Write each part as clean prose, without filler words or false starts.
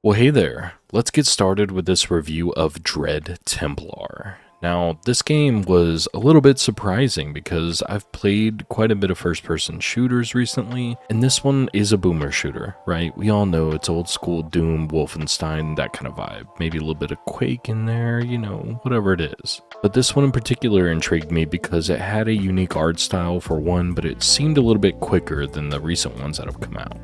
Well, hey there. Let's get started with this review of Dread Templar. Now, this game was a little bit surprising because I've played quite a bit of first-person shooters recently, and this one is a boomer shooter, right? We all know it's old school Doom, Wolfenstein, that kind of vibe. Maybe a little bit of Quake in there, whatever it is. But this one in particular intrigued me because it had a unique art style for one, but it seemed a little bit quicker than the recent ones that have come out.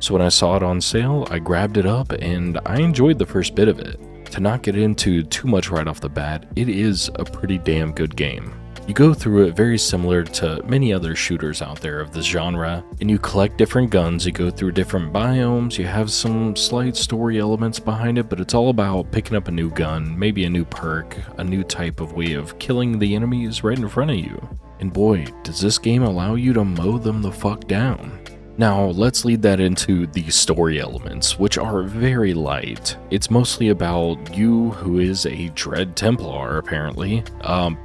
So when I saw it on sale, I grabbed it up and I enjoyed the first bit of it. To not get into too much right off the bat, it is a pretty damn good game. You go through it very similar to many other shooters out there of this genre, and you collect different guns, you go through different biomes, you have some slight story elements behind it, but it's all about picking up a new gun, maybe a new perk, a new type of way of killing the enemies right in front of you. And boy, does this game allow you to mow them the fuck down. Now, let's lead that into the story elements, which are very light. It's mostly about you, who is a Dread Templar, apparently,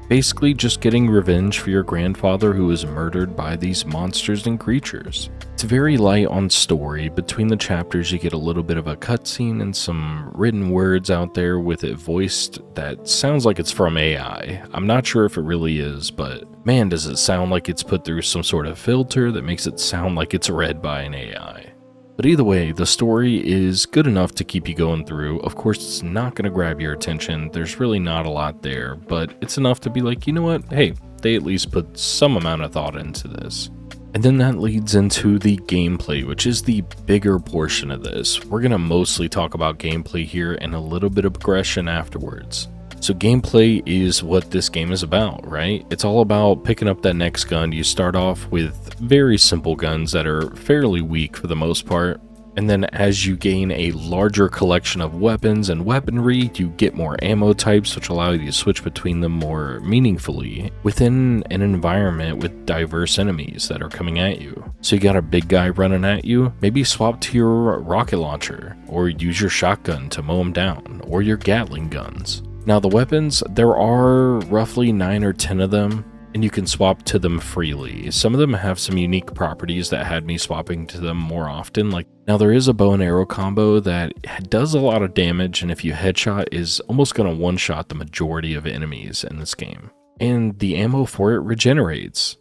basically just getting revenge for your grandfather who was murdered by these monsters and creatures. It's very light on story. Between the chapters, you get a little bit of a cutscene and some written words out there with it voiced that sounds like it's from AI. I'm not sure if it really is, but man, does it sound like it's put through some sort of filter that makes it sound like it's read by an AI. But either way, the story is good enough to keep you going through. Of course, it's not going to grab your attention. There's really not a lot there, but it's enough to be like, you know what? Hey, they at least put some amount of thought into this. And then that leads into the gameplay, which is the bigger portion of this. We're going to mostly talk about gameplay here and a little bit of progression afterwards. So gameplay is what this game is about, right? It's all about picking up that next gun. You start off with very simple guns that are fairly weak for the most part. And then as you gain a larger collection of weapons and weaponry, you get more ammo types, which allow you to switch between them more meaningfully within an environment with diverse enemies that are coming at you. So you got a big guy running at you, maybe swap to your rocket launcher, or use your shotgun to mow him down, or your Gatling guns. Now the weapons, there are roughly 9 or 10 of them, and you can swap to them freely. Some of them have some unique properties that had me swapping to them more often. Now there is a bow and arrow combo that does a lot of damage, and if you headshot is almost going to one-shot the majority of enemies in this game. And the ammo for it regenerates.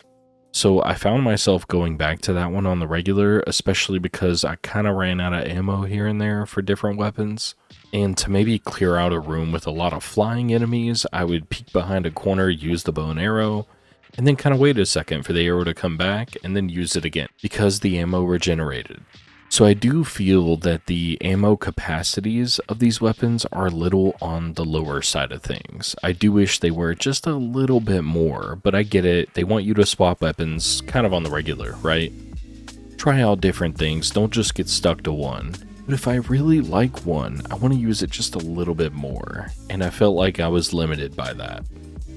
So I found myself going back to that one on the regular, especially because I kind of ran out of ammo here and there for different weapons. And to maybe clear out a room with a lot of flying enemies, I would peek behind a corner, use the bow and arrow, and then kind of wait a second for the arrow to come back and then use it again because the ammo regenerated. So I do feel that the ammo capacities of these weapons are a little on the lower side of things. I do wish they were just a little bit more, but I get it. They want you to swap weapons kind of on the regular, right? Try out different things. Don't just get stuck to one. But if I really like one, I want to use it just a little bit more. And I felt like I was limited by that.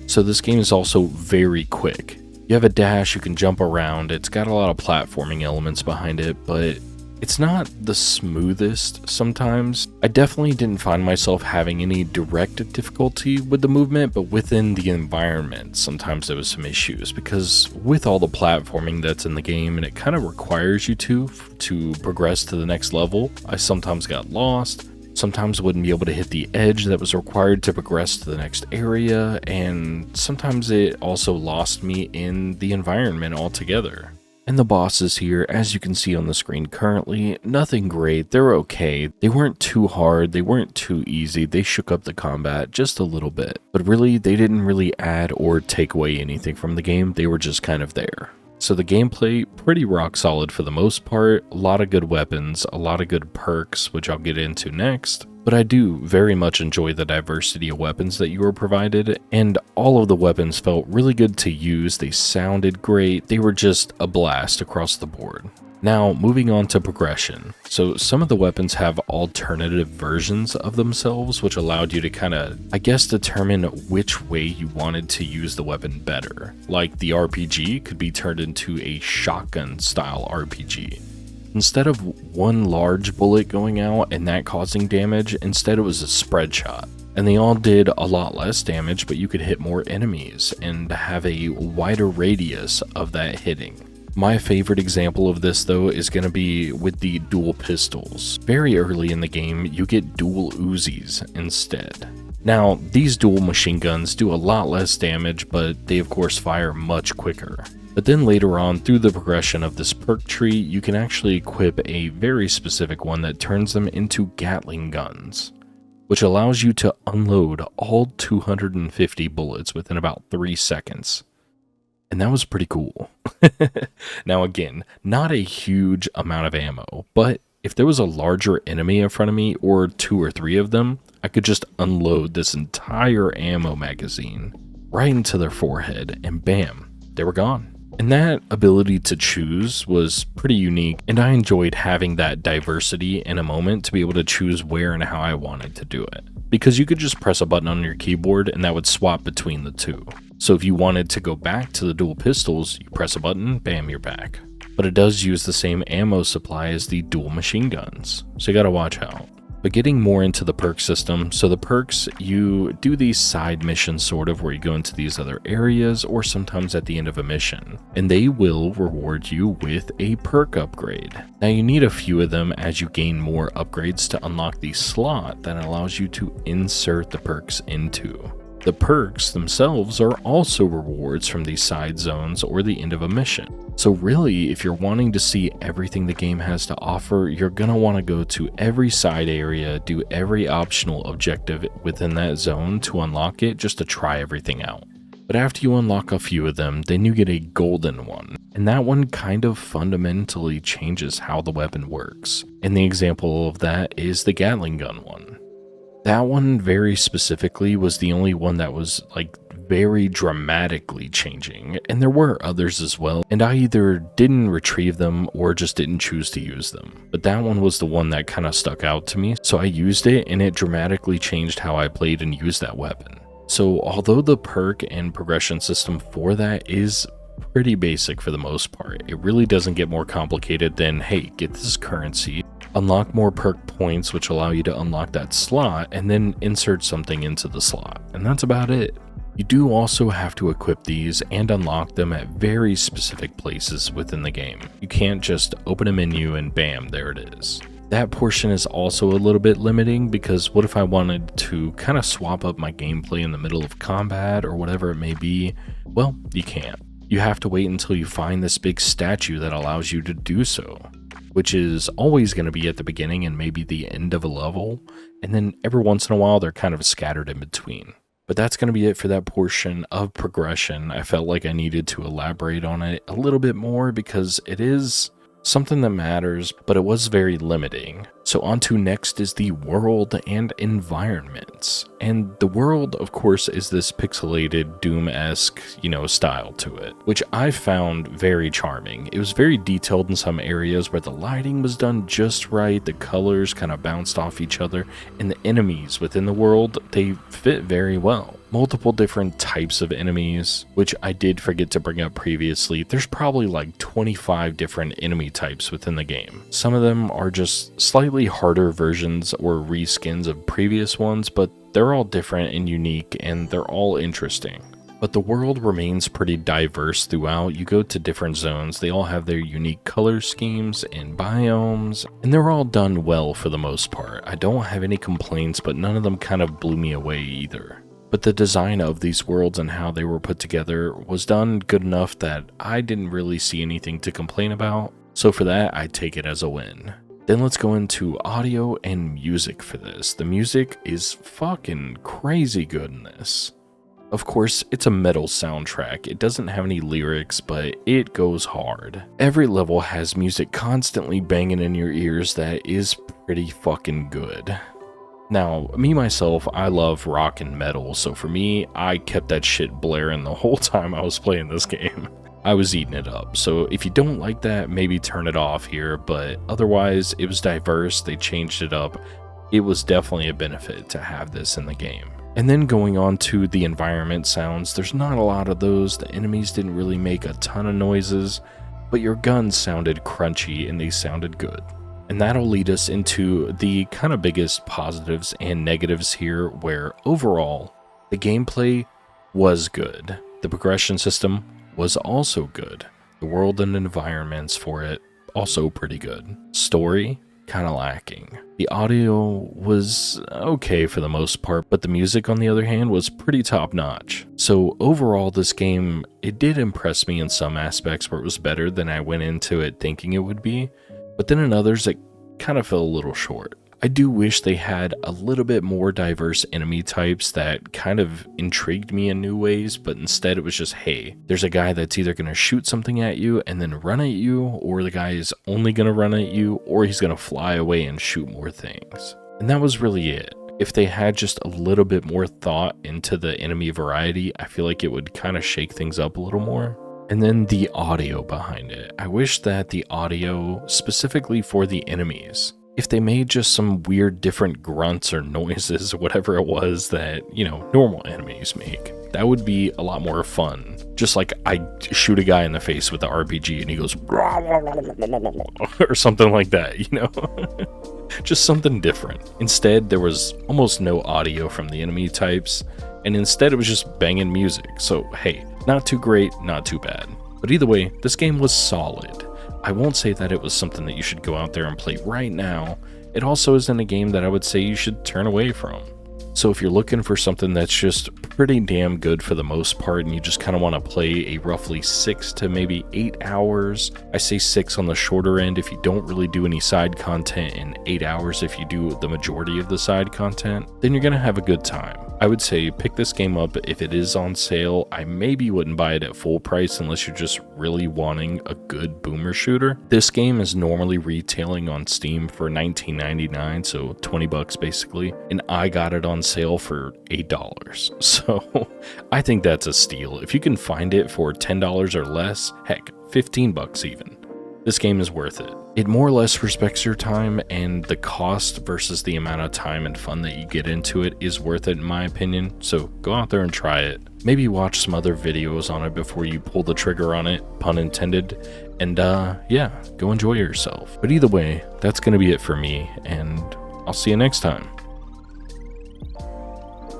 So this game is also very quick. You have a dash, you can jump around, it's got a lot of platforming elements behind it, but it's not the smoothest sometimes. I definitely didn't find myself having any direct difficulty with the movement, but within the environment, sometimes there was some issues because with all the platforming that's in the game and it kind of requires you to progress to the next level, I sometimes got lost. Sometimes wouldn't be able to hit the edge that was required to progress to the next area, and sometimes it also lost me in the environment altogether. And the bosses here, as you can see on the screen currently, nothing great, they're okay. They weren't too hard, they weren't too easy, they shook up the combat just a little bit. But really, they didn't really add or take away anything from the game, they were just kind of there. So the gameplay, pretty rock solid for the most part, a lot of good weapons, a lot of good perks, which I'll get into next, but I do very much enjoy the diversity of weapons that you were provided, and all of the weapons felt really good to use, they sounded great, they were just a blast across the board. Now, moving on to progression. So some of the weapons have alternative versions of themselves, which allowed you to kind of, I guess, determine which way you wanted to use the weapon better. Like the RPG could be turned into a shotgun style RPG. Instead of one large bullet going out and that causing damage, instead it was a spread shot. And they all did a lot less damage, but you could hit more enemies and have a wider radius of that hitting. My favorite example of this though is going to be with the dual pistols. Very early in the game, you get dual Uzis instead. Now, these dual machine guns do a lot less damage, but they of course fire much quicker. But then later on, through the progression of this perk tree, you can actually equip a very specific one that turns them into Gatling guns, which allows you to unload all 250 bullets within about 3 seconds. And that was pretty cool. Now again, not a huge amount of ammo, but if there was a larger enemy in front of me, or 2 or 3 of them, I could just unload this entire ammo magazine right into their forehead, and bam, they were gone. And that ability to choose was pretty unique, and I enjoyed having that diversity in a moment to be able to choose where and how I wanted to do it. Because you could just press a button on your keyboard and that would swap between the two. So if you wanted to go back to the dual pistols, you press a button, bam, you're back. But it does use the same ammo supply as the dual machine guns, so you gotta watch out. But getting more into the perk system, so the perks, you do these side missions sort of where you go into these other areas or sometimes at the end of a mission, and they will reward you with a perk upgrade. Now you need a few of them as you gain more upgrades to unlock the slot that allows you to insert the perks into. The perks themselves are also rewards from these side zones or the end of a mission. So really, if you're wanting to see everything the game has to offer, you're going to want to go to every side area, do every optional objective within that zone to unlock it, just to try everything out. But after you unlock a few of them, then you get a golden one. And that one kind of fundamentally changes how the weapon works. And the example of that is the Gatling gun one. That one very specifically was the only one that was like very dramatically changing, and there were others as well, and I either didn't retrieve them or just didn't choose to use them. But that one was the one that kind of stuck out to me, so I used it and it dramatically changed how I played and used that weapon. So although the perk and progression system for that is pretty basic for the most part, it really doesn't get more complicated than, hey, get this currency, unlock more perk points which allow you to unlock that slot, and then insert something into the slot, and that's about it. You do also have to equip these and unlock them at very specific places within the game. You can't just open a menu and bam, there it is. That portion is also a little bit limiting, because what if I wanted to kind of swap up my gameplay in the middle of combat or whatever it may be? Well, you can't. You have to wait until you find this big statue that allows you to do so, which is always going to be at the beginning and maybe the end of a level, and then every once in a while they're kind of scattered in between. But that's going to be it for that portion of progression. I felt like I needed to elaborate on it a little bit more because it is something that matters, but it was very limiting. So on to next is the world and environments. And the world, of course, is this pixelated Doom-esque, style to it, which I found very charming. It was very detailed in some areas where the lighting was done just right, the colors kind of bounced off each other, and the enemies within the world, they fit very well. Multiple different types of enemies, which I did forget to bring up previously. There's probably like 25 different enemy types within the game. Some of them are just slightly harder versions or reskins of previous ones, but they're all different and unique, and they're all interesting. But the world remains pretty diverse throughout. You go to different zones, they all have their unique color schemes and biomes, and they're all done well for the most part. I don't have any complaints, but none of them kind of blew me away either. But the design of these worlds and how they were put together was done good enough that I didn't really see anything to complain about. So for that, I take it as a win. Then let's go into audio and music for this. The music is fucking crazy good in this. Of course, it's a metal soundtrack. It doesn't have any lyrics, but it goes hard. Every level has music constantly banging in your ears that is pretty fucking good. Now, me myself, I love rock and metal, so for me, I kept that shit blaring the whole time I was playing this game. I was eating it up, so if you don't like that, maybe turn it off here, but otherwise, it was diverse, they changed it up. It was definitely a benefit to have this in the game. And then going on to the environment sounds, there's not a lot of those, the enemies didn't really make a ton of noises, but your guns sounded crunchy and they sounded good. And that'll lead us into the kind of biggest positives and negatives here, where overall, the gameplay was good. The progression system was also good. The world and environments for it, also pretty good. Story, kind of lacking. The audio was okay for the most part, but the music on the other hand was pretty top notch. So overall, this game, it did impress me in some aspects where it was better than I went into it thinking it would be, but then in others it kind of fell a little short. I do wish they had a little bit more diverse enemy types that kind of intrigued me in new ways, but instead it was just, hey, there's a guy that's either going to shoot something at you and then run at you, or the guy is only going to run at you, or he's going to fly away and shoot more things. And that was really it. If they had just a little bit more thought into the enemy variety, I feel like it would kind of shake things up a little more. And then the audio behind it. I wish that the audio, specifically for the enemies, if they made just some weird different grunts or noises or whatever it was that, normal enemies make, that would be a lot more fun. Just like I shoot a guy in the face with the RPG and he goes or something like that, just something different. Instead, there was almost no audio from the enemy types, and instead it was just banging music. So hey, not too great, not too bad. But either way, this game was solid. I won't say that it was something that you should go out there and play right now. It also isn't a game that I would say you should turn away from. So if you're looking for something that's just pretty damn good for the most part, and you just kind of want to play a roughly 6 to maybe 8 hours, I say 6 on the shorter end if you don't really do any side content, and 8 hours if you do the majority of the side content, then you're going to have a good time. I would say pick this game up if it is on sale. I maybe wouldn't buy it at full price unless you're just really wanting a good boomer shooter. This game is normally retailing on Steam for $19.99, so 20 bucks basically, and I got it on sale for $8. So I think that's a steal. If you can find it for $10 or less, heck, 15 bucks even, this game is worth it. It more or less respects your time, and the cost versus the amount of time and fun that you get into it is worth it in my opinion. So go out there and try it. Maybe watch some other videos on it before you pull the trigger on it, pun intended, and yeah, go enjoy yourself. But either way, that's going to be it for me, and I'll see you next time.